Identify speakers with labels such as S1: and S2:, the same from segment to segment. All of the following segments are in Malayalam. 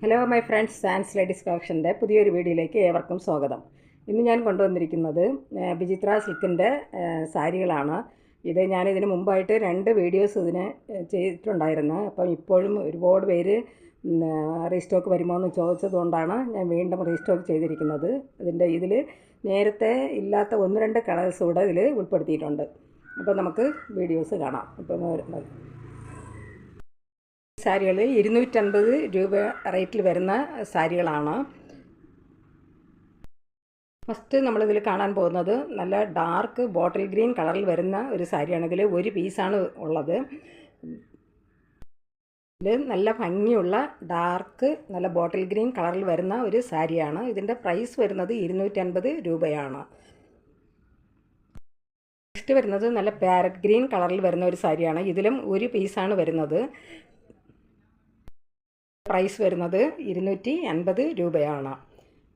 S1: ഹലോ മൈ ഫ്രണ്ട്സ്, സാൻസ് ലേഡീസ് കളക്ഷൻ്റെ പുതിയൊരു വീഡിയോയിലേക്ക് ഏവർക്കും സ്വാഗതം. ഇന്ന് ഞാൻ കൊണ്ടുവന്നിരിക്കുന്നത് വിചിത്ര സിൽക്കിൻ്റെ സാരികളാണ്. ഞാനിതിന് മുമ്പായിട്ട് 2 വീഡിയോസ് ഇതിന് ചെയ്തിട്ടുണ്ടായിരുന്നു. അപ്പം ഇപ്പോഴും ഒരുപാട് പേര് റീസ്റ്റോക്ക് വരുമോ എന്ന് ചോദിച്ചതുകൊണ്ടാണ് ഞാൻ വീണ്ടും റീസ്റ്റോക്ക് ചെയ്തിരിക്കുന്നത്. ഇതിൽ നേരത്തെ ഇല്ലാത്ത 1-2 കളേഴ്സ് കൂടെ ഇതിൽ ഉൾപ്പെടുത്തിയിട്ടുണ്ട്. അപ്പോൾ നമുക്ക് വീഡിയോസ് കാണാം. ഇപ്പം സാരികൾ 250 രൂപ റേറ്റിൽ വരുന്ന സാരികളാണ്. ഫസ്റ്റ് നമ്മളിതിൽ കാണാൻ പോകുന്നത് നല്ല ഡാർക്ക് ബോട്ടിൽ ഗ്രീൻ കളറിൽ വരുന്ന ഒരു സാരിയാണ്. ഇതിൽ ഒരു പീസാണ് ഉള്ളത്. ഇത് നല്ല ഭംഗിയുള്ള ഡാർക്ക് നല്ല ബോട്ടിൽ ഗ്രീൻ കളറിൽ വരുന്ന ഒരു സാരിയാണ്. ഇതിൻ്റെ പ്രൈസ് വരുന്നത് 250 രൂപയാണ്. നെക്സ്റ്റ് വരുന്നത് നല്ല പാരറ്റ് ഗ്രീൻ കളറിൽ വരുന്ന ഒരു സാരിയാണ്. ഇതിലും ഒരു പീസാണ് വരുന്നത്. പ്രൈസ് വരുന്നത് 250 രൂപയാണ്.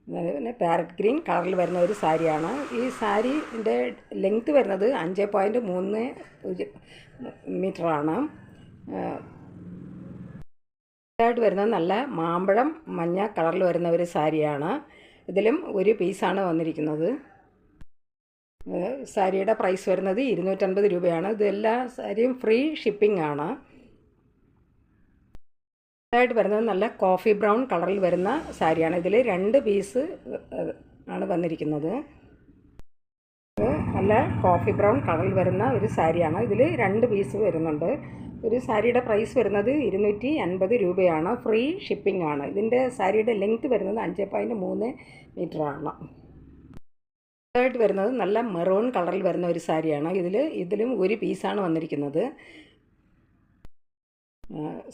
S1: പിന്നെ പാരറ്റ് ഗ്രീൻ കളറിൽ വരുന്ന ഒരു സാരിയാണ്. ഈ സാരിൻ്റെ ലെങ്ത്ത് വരുന്നത് 5.3 മീറ്ററാണ്. ആയിട്ട് വരുന്നത് നല്ല മാമ്പഴം മഞ്ഞ കളറിൽ വരുന്ന ഒരു സാരിയാണ്. ഇതിലും ഒരു പീസാണ് വന്നിരിക്കുന്നത്. സാരിയുടെ പ്രൈസ് വരുന്നത് 250 രൂപയാണ്. ഇതെല്ലാ സാരിയും ഫ്രീ ഷിപ്പിംഗ് ആണ്. ആയിട്ട് വരുന്നത് നല്ല കോഫി ബ്രൗൺ കളറിൽ വരുന്ന സാരിയാണ്. ഇതിൽ 2 പീസ് ആണ് വന്നിരിക്കുന്നത്. നല്ല കോഫി ബ്രൗൺ കളറിൽ വരുന്ന ഒരു സാരിയാണ്. ഇതിൽ 2 പീസ് വരുന്നുണ്ട്. ഒരു സാരിയുടെ പ്രൈസ് വരുന്നത് 250 രൂപയാണ്. ഫ്രീ ഷിപ്പിംഗ് ആണ്. ഇതിൻ്റെ സാരിയുടെ ലെങ്ത്ത് വരുന്നത് 5.3 മീറ്ററാണ്. ആയിട്ട് വരുന്നത് നല്ല മെറൂൺ കളറിൽ വരുന്ന ഒരു സാരിയാണ്. ഇതിലും ഒരു പീസാണ് വന്നിരിക്കുന്നത്.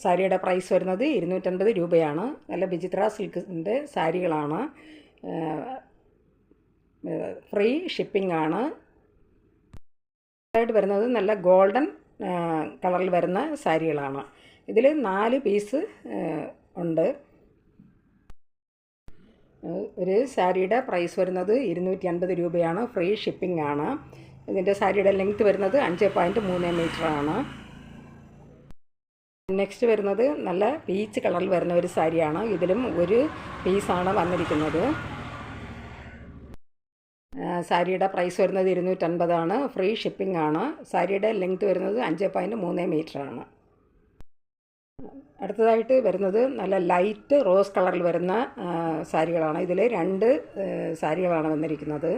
S1: സാരിയുടെ പ്രൈസ് വരുന്നത് 250 രൂപയാണ്. നല്ല വിചിത്ര സിൽക്കിൻ്റെ സാരികളാണ്. ഫ്രീ ഷിപ്പിംഗ് ആണ്. ആയിട്ട് വരുന്നത് നല്ല ഗോൾഡൻ കളറിൽ വരുന്ന സാരികളാണ്. ഇതിൽ 4 പീസ് ഉണ്ട്. ഒരു സാരിയുടെ പ്രൈസ് വരുന്നത് 250 രൂപയാണ്. ഫ്രീ ഷിപ്പിംഗ് ആണ്. ഇതിൻ്റെ സാരിയുടെ ലെങ്ത്ത് വരുന്നത് 5.3 മീറ്ററാണ്. നെക്സ്റ്റ് വരുന്നത് നല്ല പീച്ച് കളറിൽ വരുന്ന ഒരു സാരിയാണ്. ഇതിലും ഒരു പീസാണ് വന്നിരിക്കുന്നത്. സാരിയുടെ പ്രൈസ് വരുന്നത് 250 ആണ്. ഫ്രീ ഷിപ്പിംഗ് ആണ്. സാരിയുടെ ലെങ്ത്ത് വരുന്നത് 5.3 മീറ്ററാണ്. അടുത്തതായിട്ട് വരുന്നത് നല്ല ലൈറ്റ് റോസ് കളറിൽ വരുന്ന സാരികളാണ്. ഇതിൽ 2 സാരികളാണ് വന്നിരിക്കുന്നത്.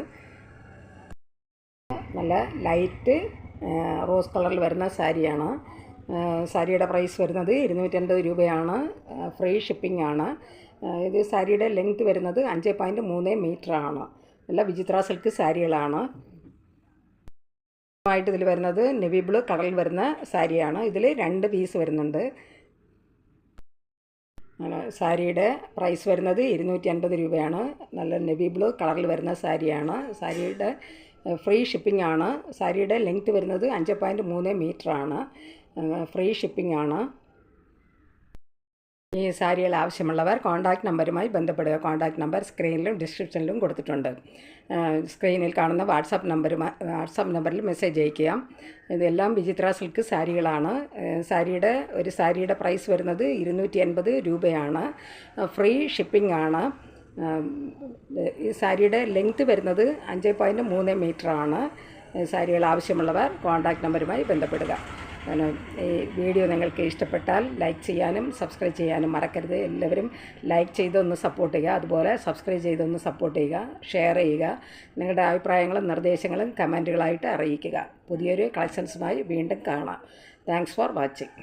S1: നല്ല ലൈറ്റ് റോസ് കളറിൽ വരുന്ന സാരിയാണ്. സാരിയുടെ പ്രൈസ് വരുന്നത് 250 രൂപയാണ്. ഫ്രീ ഷിപ്പിംഗ് ആണ്. ഇത് സാരിയുടെ ലെങ്ത്ത് വരുന്നത് 5.3 മീറ്ററാണ്. നല്ല വിചിത്ര സിൽക്ക് സാരികളാണ്. ആയിട്ട് ഇതിൽ വരുന്നത് നെവി ബ്ലൂ കളറിൽ വരുന്ന സാരിയാണ്. ഇതിൽ 2 പീസ് വരുന്നുണ്ട്. സാരിയുടെ പ്രൈസ് വരുന്നത് 250 രൂപയാണ്. നല്ല നെവി ബ്ലൂ കളറിൽ വരുന്ന സാരിയാണ്. സാരിയുടെ ഫ്രീ ഷിപ്പിംഗ് ആണ്. സാരിയുടെ ലെങ്ത്ത് വരുന്നത് 5.3 മീറ്ററാണ്. ഫ്രീ ഷിപ്പിംഗ് ആണ്. ഈ സാരികൾ ആവശ്യമുള്ളവർ കോൺടാക്റ്റ് നമ്പറുമായി ബന്ധപ്പെടുക. കോൺടാക്റ്റ് നമ്പർ സ്ക്രീനിലും ഡിസ്ക്രിപ്ഷനിലും കൊടുത്തിട്ടുണ്ട്. സ്ക്രീനിൽ കാണുന്ന വാട്സാപ്പ് നമ്പറിൽ മെസ്സേജ് അയയ്ക്കുക. ഇതെല്ലാം വിചിത്ര സിൽക്ക് സാരികളാണ്. ഒരു സാരിയുടെ പ്രൈസ് വരുന്നത് 250 രൂപയാണ്. ഫ്രീ ഷിപ്പിംഗ് ആണ്. ഈ സാരിയുടെ ലെങ്ത്ത് വരുന്നത് 5.3 മീറ്ററാണ്. സാരികൾ ആവശ്യമുള്ളവർ കോൺടാക്റ്റ് നമ്പറുമായി ബന്ധപ്പെടുക. ഈ വീഡിയോ നിങ്ങൾക്ക് ഇഷ്ടപ്പെട്ടാൽ ലൈക്ക് ചെയ്യാനും സബ്സ്ക്രൈബ് ചെയ്യാനും മറക്കരുത്. എല്ലാവരും ലൈക്ക് ചെയ്തൊന്ന് സപ്പോർട്ട് ചെയ്യുക. അതുപോലെ സബ്സ്ക്രൈബ് ചെയ്തൊന്ന് സപ്പോർട്ട് ചെയ്യുക. ഷെയർ ചെയ്യുക. നിങ്ങളുടെ അഭിപ്രായങ്ങളും നിർദ്ദേശങ്ങളും കമൻറ്റുകളായിട്ട് അറിയിക്കുക. പുതിയൊരു കളക്ഷൻസുമായി വീണ്ടും കാണാം. Thanks for watching.